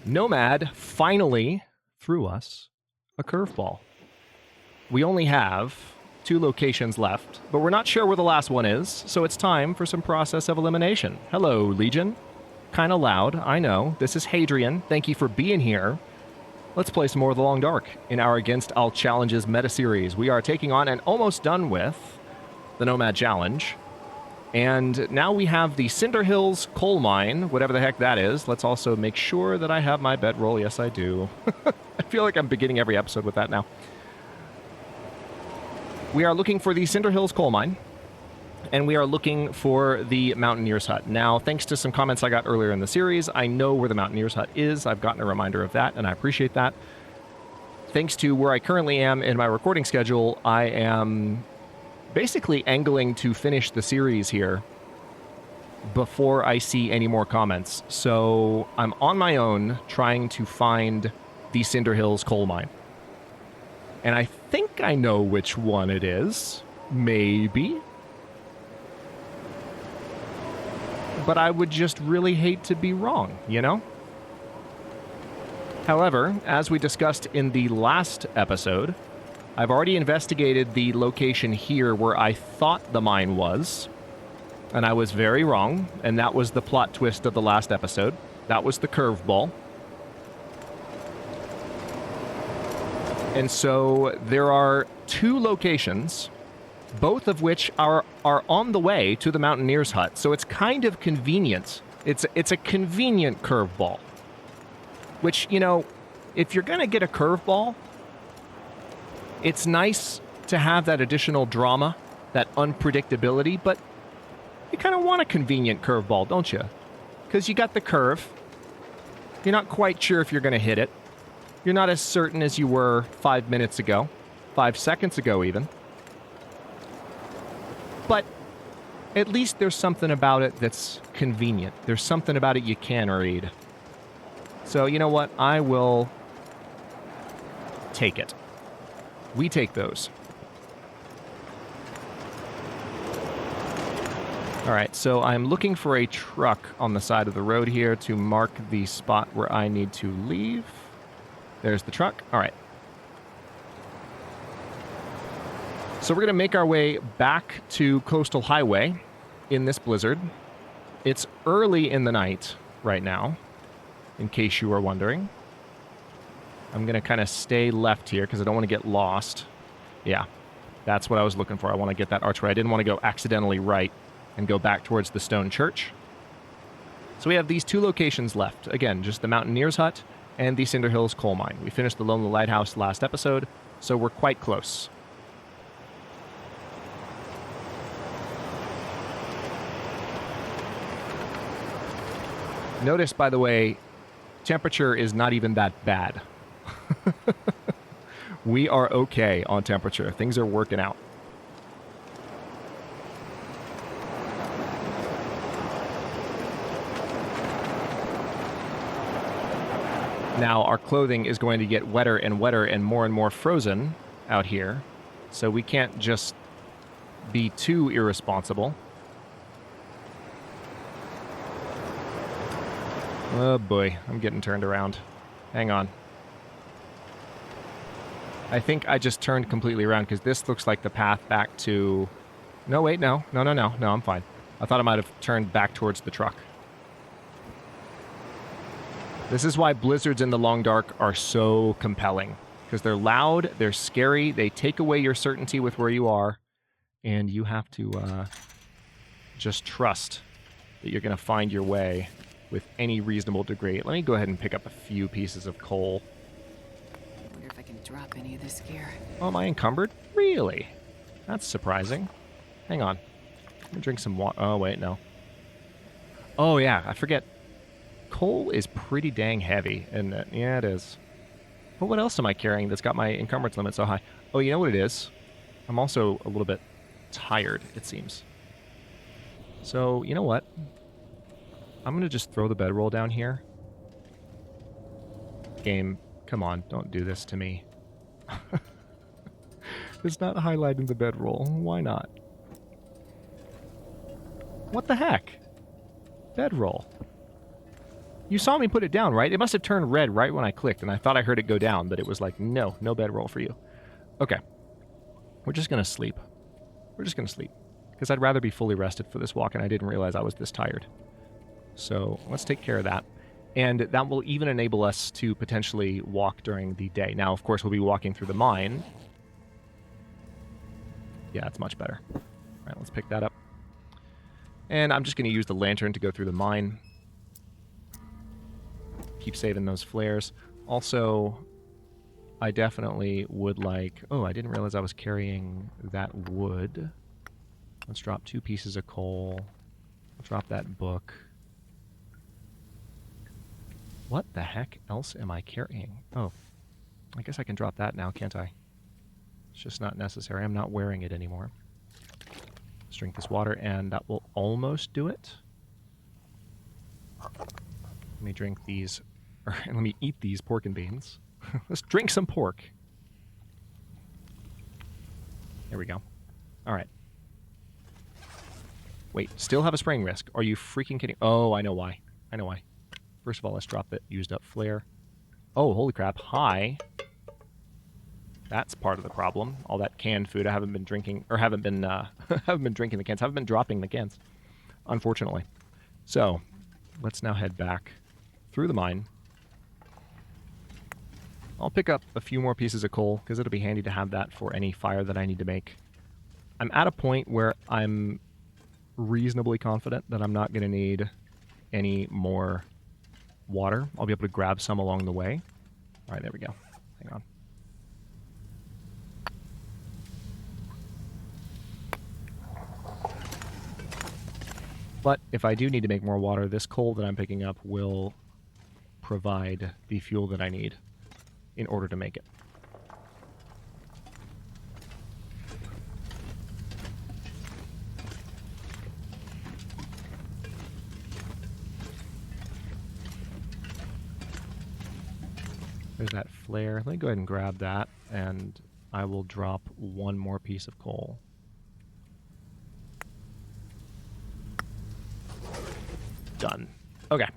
NOMAD finally threw us a curveball. We only have 2 locations left, but we're not sure where the last one is, so it's time for some process of elimination. Hello, Legion. Kinda loud, I know. This is Hadrian. Thank you for being here. Let's play some more of the Long Dark in our Against All Challenges meta-series. We are taking on and almost done with the Nomad Challenge. And now we have the Cinder Hills Coal Mine, whatever the heck that is. Let's also make sure that I have my bedroll. Yes, I do. I feel like I'm beginning every episode with that now. We are looking for the Cinder Hills Coal Mine, and we are looking for the Mountaineer's Hut. Now, thanks to some comments I got earlier in the series, I know where the Mountaineer's Hut is. I've gotten a reminder of that, and I appreciate that. Thanks to where I currently am in my recording schedule, I am basically angling to finish the series here before I see any more comments. So I'm on my own trying to find the Cinder Hills Coal Mine. And I think I know which one it is. Maybe. But I would just really hate to be wrong, you know? However, as we discussed in the last episode, I've already investigated the location here where I thought the mine was, and I was very wrong, and that was the plot twist of the last episode. That was the curveball. And so there are 2 locations, both of which are on the way to the Mountaineer's Hut. So it's kind of convenient. It's a convenient curveball. Which, you know, if you're going to get a curveball, it's nice to have that additional drama, that unpredictability, but you kind of want a convenient curveball, don't you? Because you got the curve. You're not quite sure if you're going to hit it. You're not as certain as you were 5 minutes ago, 5 seconds ago even. But at least there's something about it that's convenient. There's something about it you can read. So you know what? I will take it. We take those. All right, so I'm looking for a truck on the side of the road here to mark the spot where I need to leave. There's the truck. All right. So we're going to make our way back to Coastal Highway in this blizzard. It's early in the night right now, in case you are wondering. I'm going to kind of stay left here because I don't want to get lost. Yeah, that's what I was looking for. I want to get that archway. I didn't want to go accidentally right and go back towards the stone church. So we have these 2 locations left. Again, just the Mountaineer's Hut and the Cinder Hills Coal Mine. We finished the Lonely Lighthouse last episode, so we're quite close. Notice, by the way, temperature is not even that bad. We are okay on temperature. Things are working out. Now, our clothing is going to get wetter and wetter and more frozen out here, so we can't just be too irresponsible. Oh boy, I'm getting turned around. Hang on. I think I just turned completely around because this looks like the path back to... No, wait, no, I'm fine. I thought I might have turned back towards the truck. This is why blizzards in the Long Dark are so compelling. Because they're loud, they're scary, they take away your certainty with where you are, and you have to just trust that you're going to find your way with any reasonable degree. Let me go ahead and pick up a few pieces of coal. I wonder if I can drop any of this gear. Oh, am I encumbered? Really? That's surprising. Hang on. Let me drink some water. Oh, wait, no. Oh, yeah, I forget. Coal is pretty dang heavy, isn't it? Yeah, it is. But what else am I carrying that's got my encumbrance limit so high? Oh, you know what it is? I'm also a little bit tired, it seems. So, you know what? I'm going to just throw the bedroll down here. Game, come on, don't do this to me. It's not highlighting the bedroll. Why not? What the heck? Bedroll. You saw me put it down, right? It must have turned red right when I clicked, and I thought I heard it go down, but it was like, no, no bedroll for you. Okay. We're just going to sleep. We're just going to sleep. Because I'd rather be fully rested for this walk, and I didn't realize I was this tired. So let's take care of that. And that will even enable us to potentially walk during the day. Now, of course, we'll be walking through the mine. Yeah, it's much better. All right, let's pick that up. And I'm just going to use the lantern to go through the mine. Keep saving those flares. Also, I definitely would like... Oh, I didn't realize I was carrying that wood. Let's drop 2 pieces of coal. Drop that book. What the heck else am I carrying? Oh, I guess I can drop that now, can't I? It's just not necessary. I'm not wearing it anymore. Let's drink this water, and that will almost do it. Let me drink these... Or let me eat these pork and beans. Let's drink some pork. There we go. All right. Wait, still have a spraying risk. Are you freaking kidding? Oh, I know why. I know why. First of all, let's drop that used up flare. Oh, holy crap. Hi. That's part of the problem. All that canned food. I haven't been drinking, or haven't been drinking the cans. Haven't been dropping the cans, unfortunately. So, let's now head back through the mine. I'll pick up a few more pieces of coal, because it'll be handy to have that for any fire that I need to make. I'm at a point where I'm reasonably confident that I'm not going to need any more water. I'll be able to grab some along the way. All right, there we go. Hang on. But if I do need to make more water, this coal that I'm picking up will provide the fuel that I need in order to make it. There's that flare. Let me go ahead and grab that, and I will drop 1 more piece of coal. Done. Okay.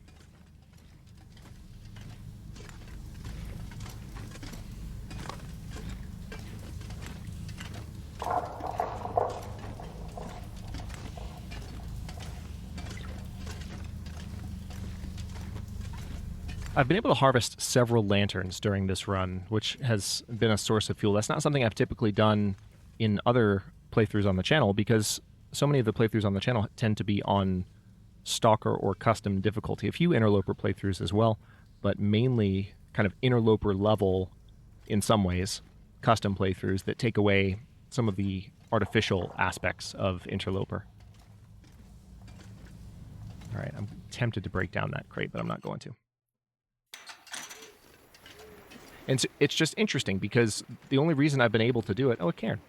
I've been able to harvest several lanterns during this run, which has been a source of fuel. That's not something I've typically done in other playthroughs on the channel, because so many of the playthroughs on the channel tend to be on Stalker or custom difficulty. A few Interloper playthroughs as well, but mainly kind of Interloper level, in some ways, custom playthroughs that take away some of the artificial aspects of Interloper. All right, I'm tempted to break down that crate, but I'm not going to. And so it's just interesting because the only reason I've been able to do it... Oh, it can.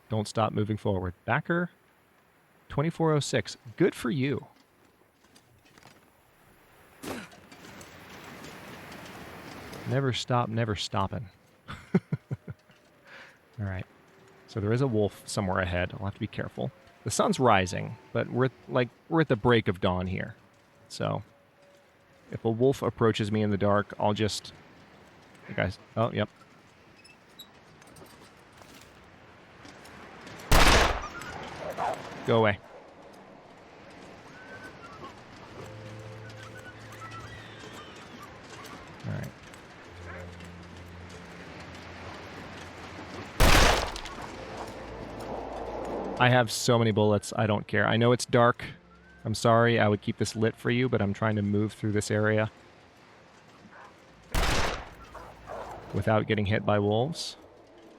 Don't stop moving forward. Backer 2406. Good for you. Never stop, never stopping. All right. So there is a wolf somewhere ahead. I'll have to be careful. The sun's rising, but we're at the break of dawn here. So if a wolf approaches me in the dark, I'll just... Hey guys. Oh, yep. Go away. All right. I have so many bullets, I don't care. I know it's dark. I'm sorry, I would keep this lit for you, but I'm trying to move through this area without getting hit by wolves.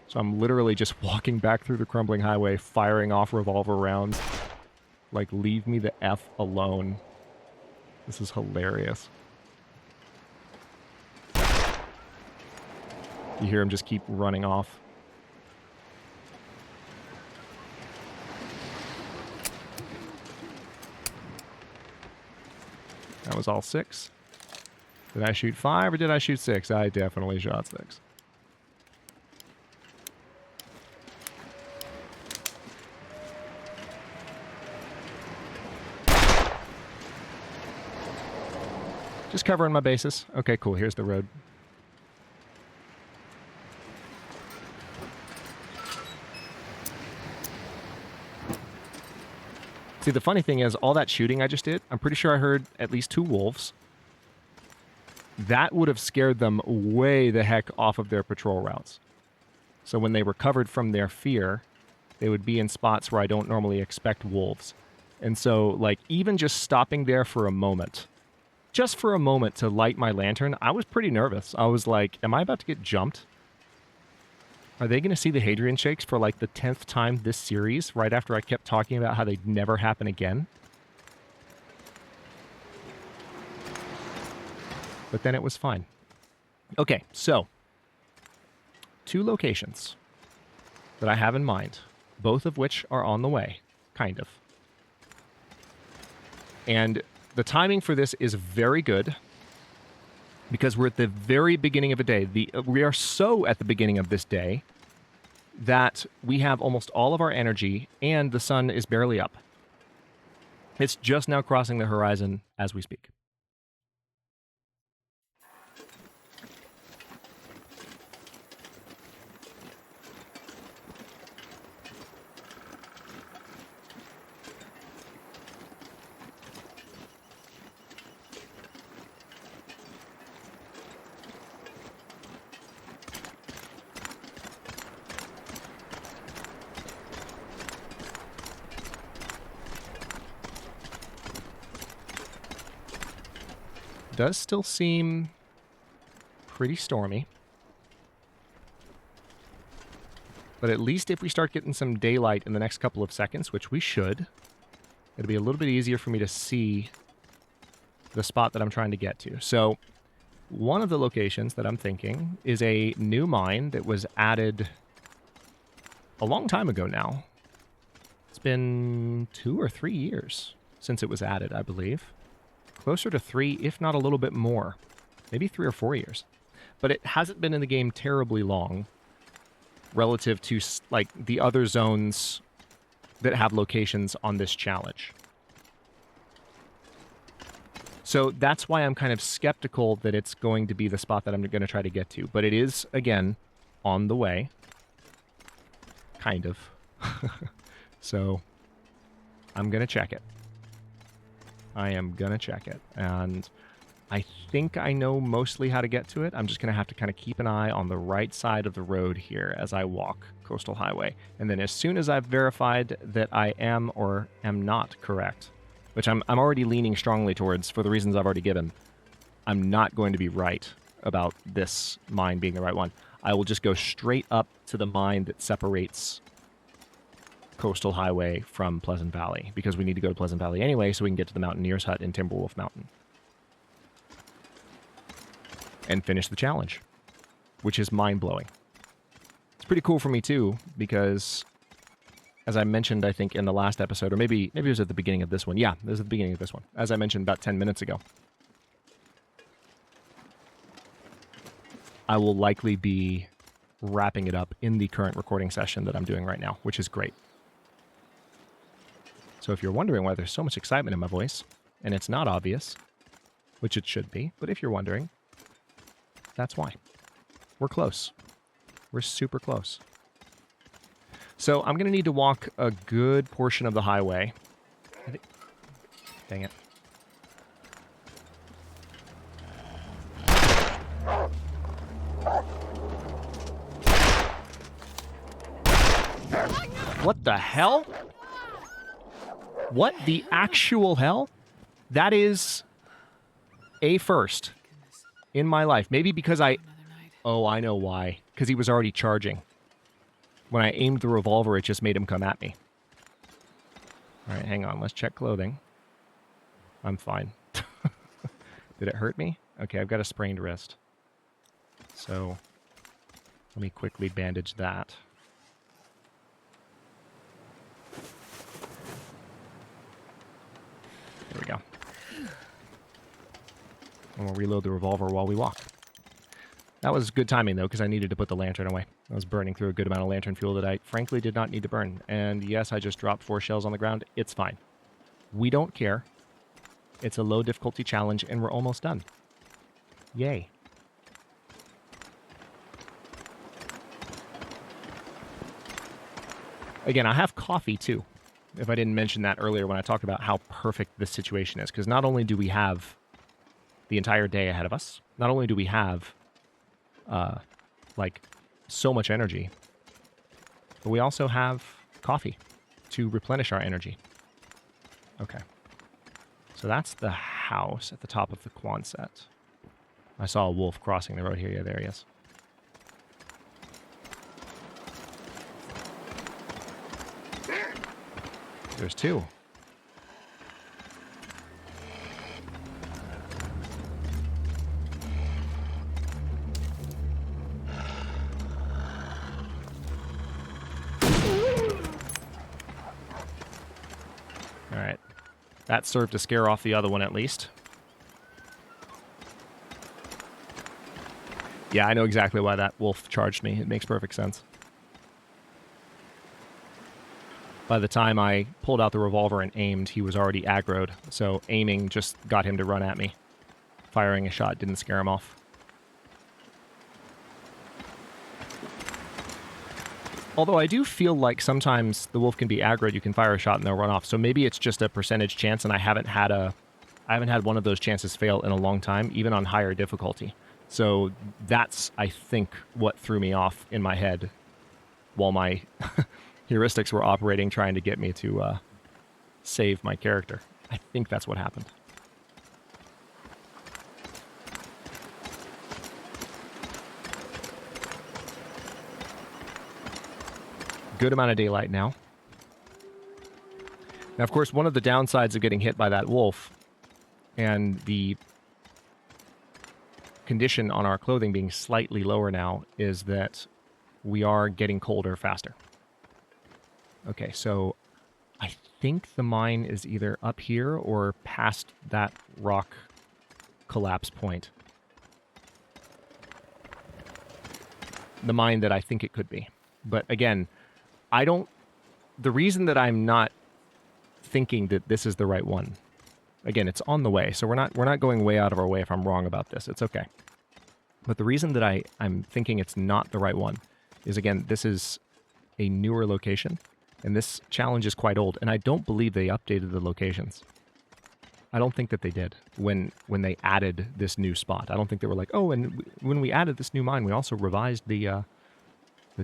So I'm literally just walking back through the crumbling highway, firing off revolver rounds. Like, leave me the F alone. This is hilarious. You hear him just keep running off. That was all 6. Did I shoot 5 or did I shoot 6? I definitely shot 6. Just covering my bases. Okay, cool. Here's the road. See, the funny thing is, all that shooting I just did, I'm pretty sure I heard at least 2 wolves. That would have scared them way the heck off of their patrol routes. So when they recovered from their fear, they would be in spots where I don't normally expect wolves. And so, like, even just stopping there for a moment, just for a moment to light my lantern, I was pretty nervous. I was like, am I about to get jumped? Are they going to see the Hadrian shakes for like the 10th time this series, right after I kept talking about how they'd never happen again? But then it was fine. Okay, so 2 locations that I have in mind, both of which are on the way, kind of. And the timing for this is very good because we're at the very beginning of a day. We are so at the beginning of this day that we have almost all of our energy and the sun is barely up. It's just now crossing the horizon as we speak. Does still seem pretty stormy. But at least if we start getting some daylight in the next couple of seconds, which we should, it'll be a little bit easier for me to see the spot that I'm trying to get to. So one of the locations that I'm thinking is a new mine that was added a long time ago now. It's been 2 or 3 years since it was added, I believe. Closer to 3, if not a little bit more. Maybe 3 or 4 years. But it hasn't been in the game terribly long relative to, like, the other zones that have locations on this challenge. So that's why I'm kind of skeptical that it's going to be the spot that I'm going to try to get to. But it is, again, on the way. Kind of. So I'm going to check it. I am going to check it. And I think I know mostly how to get to it. I'm just going to have to kind of keep an eye on the right side of the road here as I walk Coastal Highway. And then as soon as I've verified that I am or am not correct, which I'm already leaning strongly towards for the reasons I've already given, I'm not going to be right about this mine being the right one. I will just go straight up to the mine that separates Coastal Highway from Pleasant Valley, because we need to go to Pleasant Valley anyway so we can get to the Mountaineer's Hut in Timberwolf Mountain. And finish the challenge, which is mind-blowing. It's pretty cool for me, too, because, as I mentioned, I think, in the last episode, or maybe it was at the beginning of this one. Yeah, it was at the beginning of this one, as I mentioned about 10 minutes ago. I will likely be wrapping it up in the current recording session that I'm doing right now, which is great. So if you're wondering why there's so much excitement in my voice, and it's not obvious, which it should be, but if you're wondering, that's why. We're close. We're super close. So I'm going to need to walk a good portion of the highway. Dang it. What the hell? What the actual hell? That is a first in my life. Maybe because oh, I know why. Because he was already charging. When I aimed the revolver, it just made him come at me. All right, hang on. Let's check clothing. I'm fine. Did it hurt me? Okay, I've got a sprained wrist. So let me quickly bandage that. There we go. And we'll reload the revolver while we walk. That was good timing, though, because I needed to put the lantern away. I was burning through a good amount of lantern fuel that I, frankly, did not need to burn. And yes, I just dropped 4 shells on the ground. It's fine. We don't care. It's a low difficulty challenge, and we're almost done. Yay. Again, I have coffee too, if I didn't mention that earlier when I talked about how perfect this situation is. Because not only do we have the entire day ahead of us, not only do we have, like, so much energy, but we also have coffee to replenish our energy. Okay. So that's the house at the top of the Quonset. I saw a wolf crossing the road here. Yeah, there he is. There's two. All right. That served to scare off the other one at least. Yeah, I know exactly why that wolf charged me. It makes perfect sense. By the time I pulled out the revolver and aimed, he was already aggroed, so aiming just got him to run at me. Firing a shot didn't scare him off. Although I do feel like sometimes the wolf can be aggroed, you can fire a shot and they'll run off. So maybe it's just a percentage chance, and I haven't had one of those chances fail in a long time, even on higher difficulty. So that's, I think, what threw me off in my head while my heuristics were operating, trying to get me to save my character. I think that's what happened. Good amount of daylight now. Now, of course, one of the downsides of getting hit by that wolf and the condition on our clothing being slightly lower now is that we are getting colder faster. Okay, so I think the mine is either up here or past that rock collapse point. The mine that I think it could be. But again, the reason that I'm not thinking that this is the right one, again, it's on the way, so we're not going way out of our way if I'm wrong about this. It's okay. But the reason that I'm thinking it's not the right one is, again, this is a newer location. And this challenge is quite old, and I don't believe they updated the locations. I don't think that they did when they added this new spot. I don't think they were like, oh, and when we added this new mine, we also revised the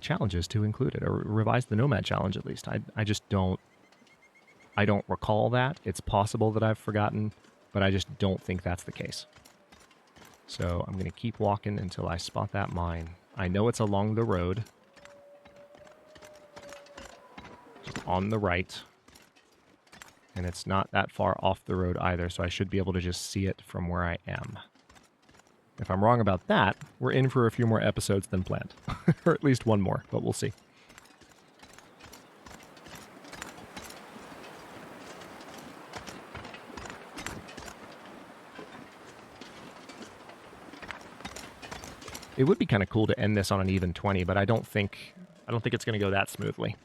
challenges to include it, or revised the Nomad challenge at least. I just don't recall that. It's possible that I've forgotten, but I just don't think that's the case. So I'm going to keep walking until I spot that mine. I know it's along the road. On the right, and it's not that far off the road either, so I should be able to just see it from where I am. If I'm wrong about that, we're in for a few more episodes than planned. Or at least one more, but we'll see. It would be kind of cool to end this on an even 20, but I don't think it's going to go that smoothly.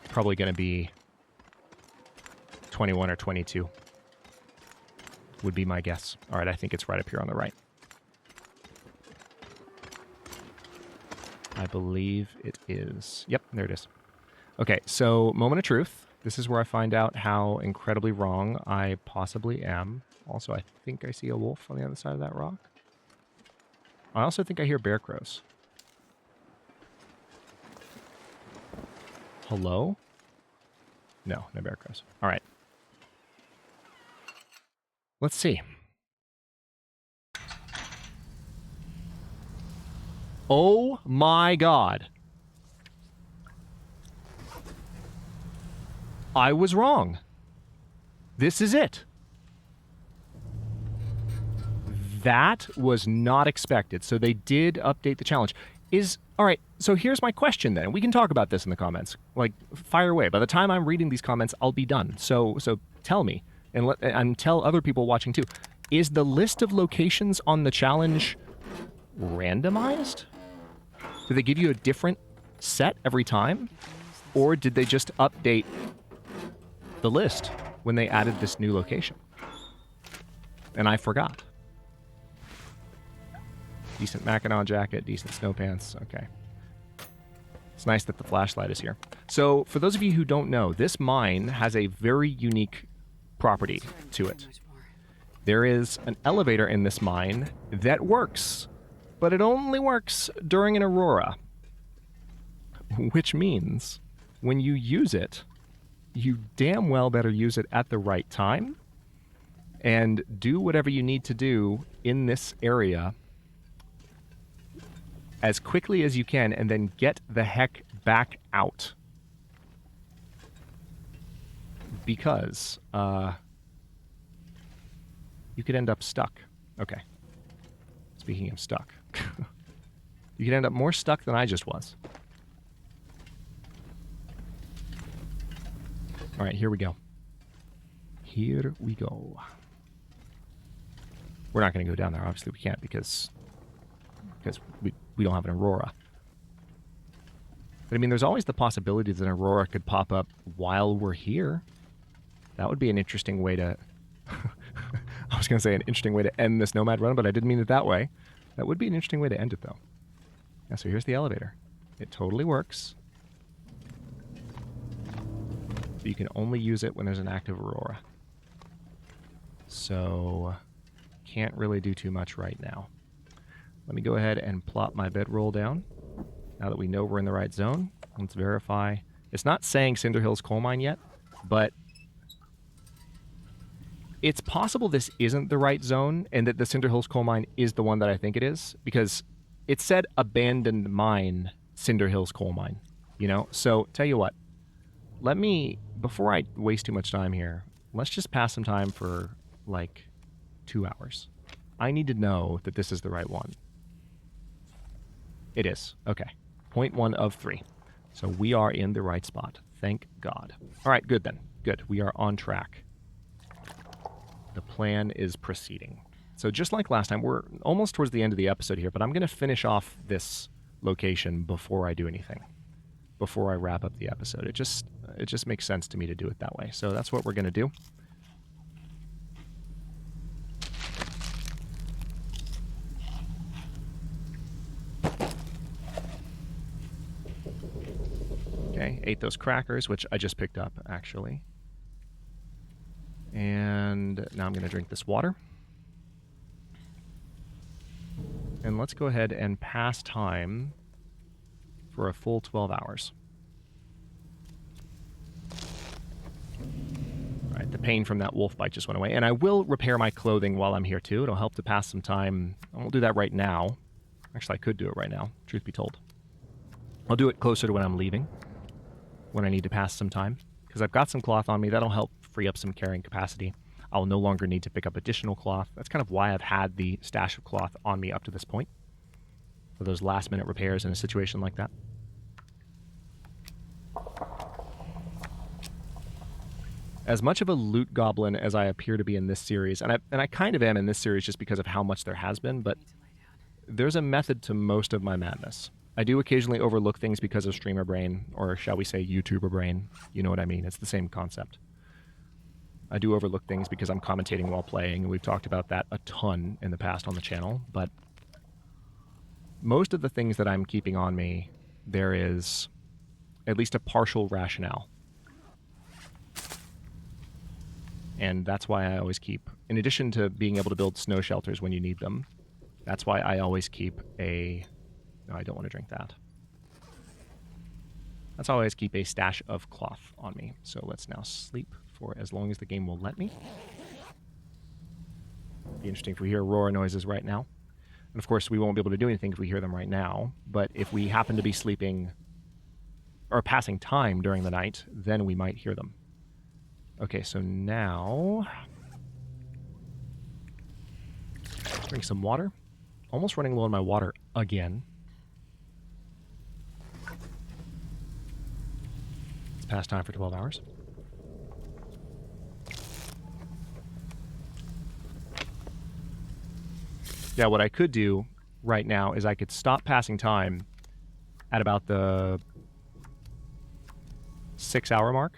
Probably going to be 21 or 22 would be my guess. All right, I think it's right up here on the right. I believe it is. Yep, there it is. Okay, so moment of truth. This is where I find out how incredibly wrong I possibly am. Also, I think I see a wolf on the other side of that rock. I also think I hear bear crows. Hello? No bear crows. All right. Let's see. Oh my God. I was wrong. This is it. That was not expected. So they did update the challenge. All right, so here's my question then. We can talk about this in the comments. Like, fire away. By the time I'm reading these comments, I'll be done. So tell me, and tell other people watching too. Is the list of locations on the challenge randomized? Do they give you a different set every time? Or did they just update the list when they added this new location? And I forgot. Decent Mackinac jacket, decent snow pants. Okay. It's nice that the flashlight is here. So, for those of you who don't know, this mine has a very unique property to it. There is an elevator in this mine that works, but it only works during an aurora. Which means, when you use it, you damn well better use it at the right time and do whatever you need to do in this area as quickly as you can, and then get the heck back out. Because you could end up stuck. Okay. Speaking of stuck. You could end up more stuck than I just was. All right, here we go. Here we go. We're not going to go down there. Obviously, we can't because we don't have an aurora. But I mean, there's always the possibility that an aurora could pop up while we're here. That would be an interesting way to... I was going to say an interesting way to end this Nomad run, but I didn't mean it that way. That would be an interesting way to end it, though. Yeah, so here's the elevator. It totally works. But you can only use it when there's an active aurora. So, can't really do too much right now. Let me go ahead and plop my bedroll down. Now that we know we're in the right zone, let's verify. It's not saying Cinder Hills Coal Mine yet, but it's possible this isn't the right zone and that the Cinder Hills Coal Mine is the one that I think it is, because it said abandoned mine, Cinder Hills Coal Mine, you know? So, tell you what, let me, before I waste too much time here, let's just pass some time for, like, 2 hours. I need to know that this is the right one. It is. Okay. 0.1 of 3. So we are in the right spot. Thank God. All right, good then. Good. We are on track. The plan is proceeding. So just like last time, we're almost towards the end of the episode here, but I'm going to finish off this location before I do anything. Before I wrap up the episode. It just makes sense to me to do it that way. So that's what we're going to do. Okay, ate those crackers, which I just picked up, actually. And now I'm going to drink this water. And let's go ahead and pass time for a full 12 hours. All right, the pain from that wolf bite just went away. And I will repair my clothing while I'm here, too. It'll help to pass some time. I won't do that right now. Actually, I could do it right now, truth be told. I'll do it closer to when I'm leaving, when I need to pass some time, because I've got some cloth on me. That'll help free up some carrying capacity. I'll no longer need to pick up additional cloth. That's kind of why I've had the stash of cloth on me up to this point, for those last-minute repairs in a situation like that. As much of a loot goblin as I appear to be in this series, and I kind of am in this series just because of how much there has been, but there's a method to most of my madness. I do occasionally overlook things because of streamer brain, or shall we say YouTuber brain. You know what I mean. It's the same concept. I do overlook things because I'm commentating while playing, and we've talked about that a ton in the past on the channel, but most of the things that I'm keeping on me, there is at least a partial rationale. And that's why I always keep, in addition to being able to build snow shelters when you need them, that's why I always keep a... No, I don't want to drink that. That's how I always keep a stash of cloth on me. So let's now sleep for as long as the game will let me. Be interesting if we hear roar noises right now. And of course, we won't be able to do anything if we hear them right now. But if we happen to be sleeping or passing time during the night, then we might hear them. Okay, so now... drink some water. Almost running low on my water again. It's past time for 12 hours. Yeah, what I could do right now is I could stop passing time at about the 6-hour mark,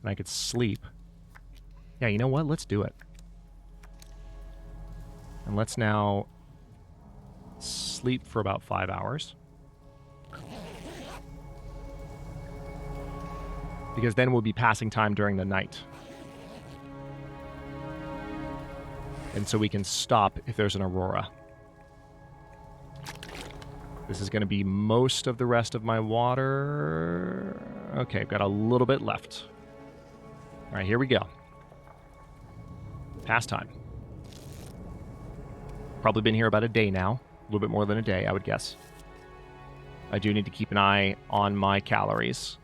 and I could sleep. Yeah, you know what? Let's do it. And let's now sleep for about 5 hours. Because then we'll be passing time during the night. And so we can stop if there's an aurora. This is going to be most of the rest of my water. Okay, I've got a little bit left. All right, here we go. Pass time. Probably been here about a day now. A little bit more than a day, I would guess. I do need to keep an eye on my calories.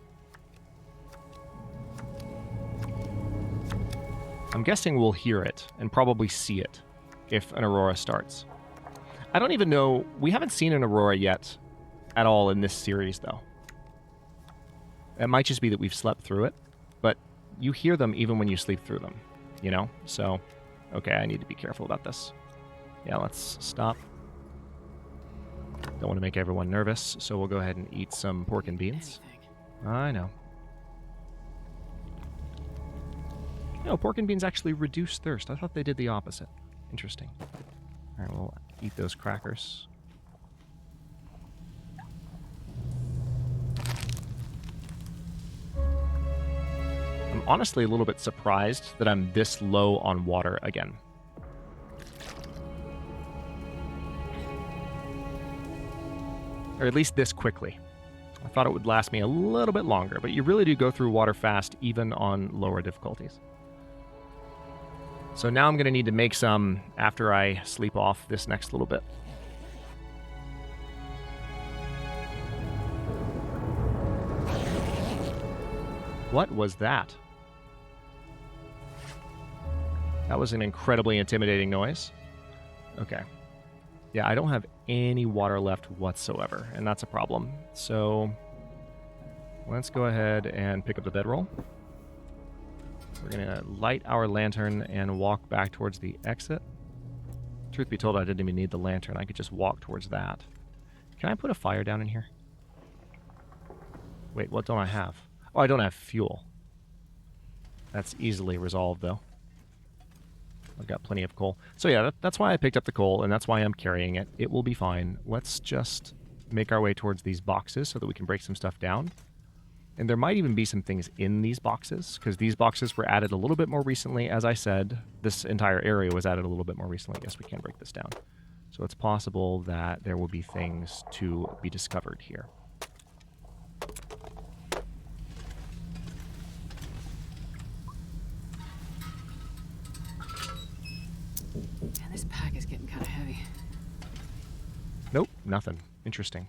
I'm guessing we'll hear it and probably see it if an aurora starts. I don't even know. We haven't seen an aurora yet at all in this series, though. It might just be that we've slept through it, but you hear them even when you sleep through them, you know? So, okay, I need to be careful about this. Yeah, let's stop. Don't want to make everyone nervous, so we'll go ahead and eat some pork and beans. I know. No, pork and beans actually reduce thirst. I thought they did the opposite. Interesting. All right, we'll eat those crackers. I'm honestly a little bit surprised that I'm this low on water again. Or at least this quickly. I thought it would last me a little bit longer, but you really do go through water fast, even on lower difficulties. So now I'm going to need to make some after I sleep off this next little bit. What was that? That was an incredibly intimidating noise. Okay. Yeah, I don't have any water left whatsoever, and that's a problem. So let's go ahead and pick up the bedroll. We're going to light our lantern and walk back towards the exit. Truth be told, I didn't even need the lantern. I could just walk towards that. Can I put a fire down in here? Wait, what don't I have? Oh, I don't have fuel. That's easily resolved, though. I've got plenty of coal. So yeah, that's why I picked up the coal, and that's why I'm carrying it. It will be fine. Let's just make our way towards these boxes so that we can break some stuff down. And there might even be some things in these boxes, because these boxes were added a little bit more recently. As I said, this entire area was added a little bit more recently. Yes, we can break this down. So it's possible that there will be things to be discovered here. Man, this pack is getting kind of heavy. Nope, nothing. Interesting.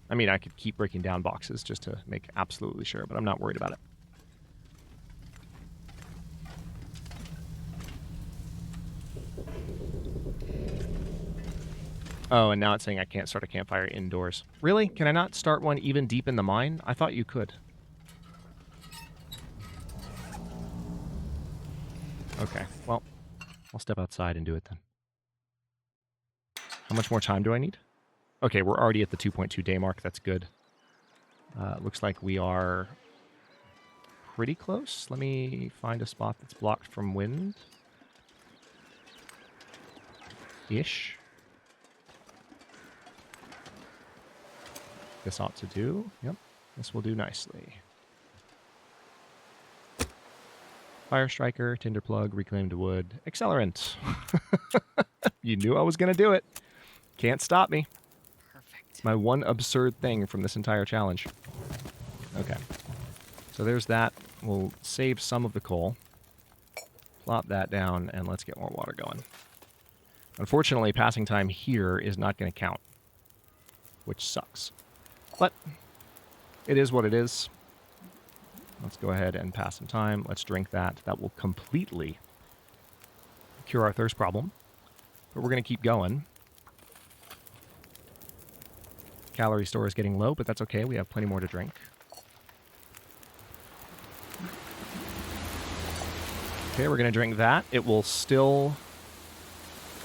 I mean, I could keep breaking down boxes just to make absolutely sure, but I'm not worried about it. Oh, and now it's saying I can't start a campfire indoors. Really? Can I not start one even deep in the mine? I thought you could. Okay, well, I'll step outside and do it then. How much more time do I need? Okay, we're already at the 2.2 day mark. That's good. Looks like we are pretty close. Let me find a spot that's blocked from wind. Ish. This ought to do. Yep, this will do nicely. Fire striker, tinder plug, reclaimed wood, accelerant. You knew I was going to do it. Can't stop me. It's my one absurd thing from this entire challenge. Okay. So there's that. We'll save some of the coal. Plop that down, and let's get more water going. Unfortunately, passing time here is not going to count, which sucks. But it is what it is. Let's go ahead and pass some time. Let's drink that. That will completely cure our thirst problem. But we're going to keep going. Calorie store is getting low, but that's okay. We have plenty more to drink. Okay, we're going to drink that. It will still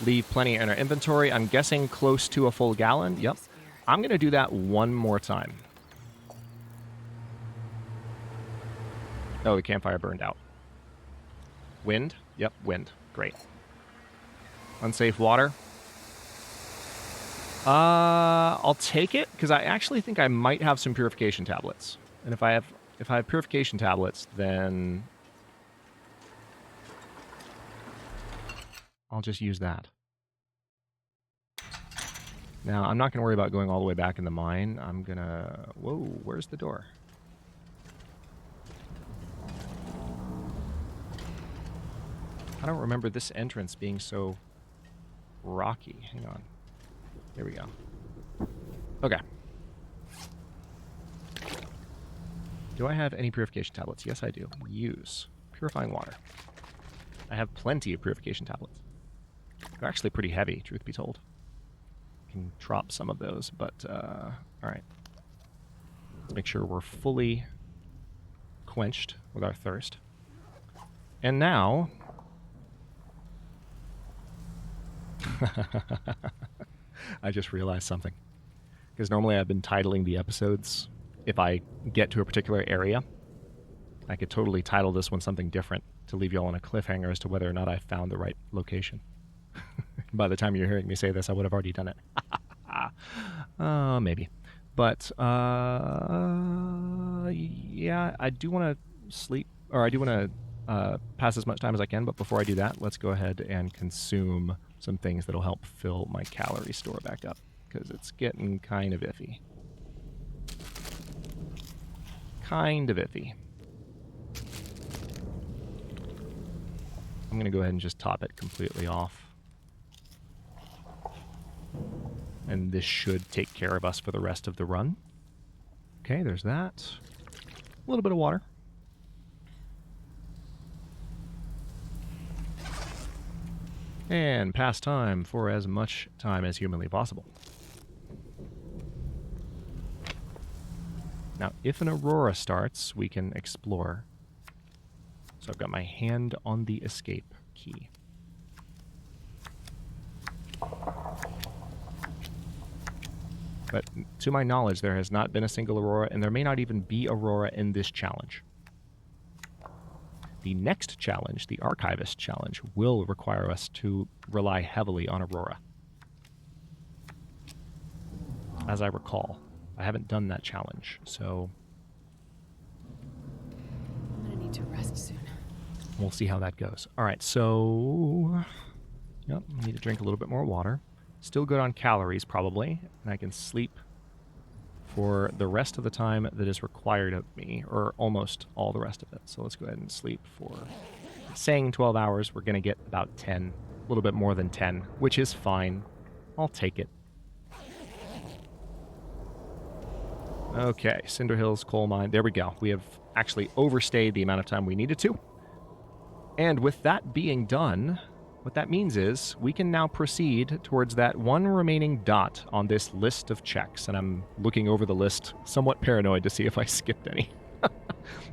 leave plenty in our inventory. I'm guessing close to a full gallon. Yep. I'm going to do that one more time. Oh, the campfire burned out. Wind? Yep, wind. Great. Unsafe water. I'll take it because I actually think I might have some purification tablets. And if I have purification tablets, then I'll just use that. Now, I'm not going to worry about going all the way back in the mine. I'm going to... Whoa, where's the door? I don't remember this entrance being so rocky. Hang on. Here we go. Okay. Do I have any purification tablets? Yes, I do. Use. Purifying water. I have plenty of purification tablets. They're actually pretty heavy, truth be told. I can drop some of those, but, alright. Let's make sure we're fully quenched with our thirst. And now... I just realized something. Because normally I've been titling the episodes if I get to a particular area. I could totally title this one something different to leave you all on a cliffhanger as to whether or not I found the right location. By the time you're hearing me say this, I would have already done it. Maybe. But, yeah, I do want to sleep, or I do want to pass as much time as I can, but before I do that, let's go ahead and consume some things that'll help fill my calorie store back up, because it's getting kind of iffy. Kind of iffy. I'm going to go ahead and just top it completely off. And this should take care of us for the rest of the run. Okay, there's that. A little bit of water. And pass time for as much time as humanly possible. Now, if an aurora starts, we can explore. So I've got my hand on the escape key. But to my knowledge, there has not been a single aurora, and there may not even be aurora in this challenge. The next challenge, the Archivist challenge, will require us to rely heavily on aurora. As I recall, I haven't done that challenge, so... I'm gonna need to rest soon. We'll see how that goes. Alright, so... Yep, I need to drink a little bit more water. Still good on calories, probably, and I can sleep for the rest of the time that is required of me, or almost all the rest of it. So let's go ahead and sleep for, saying 12 hours, we're going to get about 10, a little bit more than 10, which is fine. I'll take it. Okay, Cinder Hills Coal Mine, there we go. We have actually overstayed the amount of time we needed to. And with that being done, what that means is we can now proceed towards that one remaining dot on this list of checks. And I'm looking over the list, somewhat paranoid to see if I skipped any.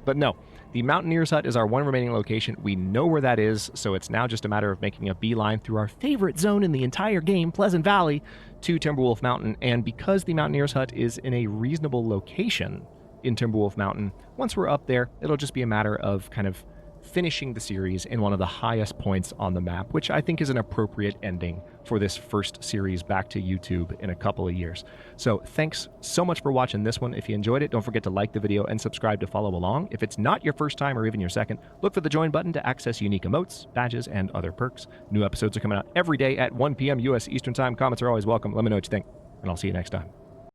But no, the Mountaineer's Hut is our one remaining location. We know where that is, so it's now just a matter of making a beeline through our favorite zone in the entire game, Pleasant Valley, to Timberwolf Mountain. And because the Mountaineer's Hut is in a reasonable location in Timberwolf Mountain, once we're up there, it'll just be a matter of kind of finishing the series in one of the highest points on the map, which I think is an appropriate ending for this first series back to YouTube in a couple of years. So thanks so much for watching this one. If you enjoyed it, don't forget to like the video and subscribe to follow along. If it's not your first time or even your second, look for the join button to access unique emotes, badges, and other perks. New episodes are coming out every day at 1 p.m. U.S. Eastern Time. Comments are always welcome. Let me know what you think, and I'll see you next time.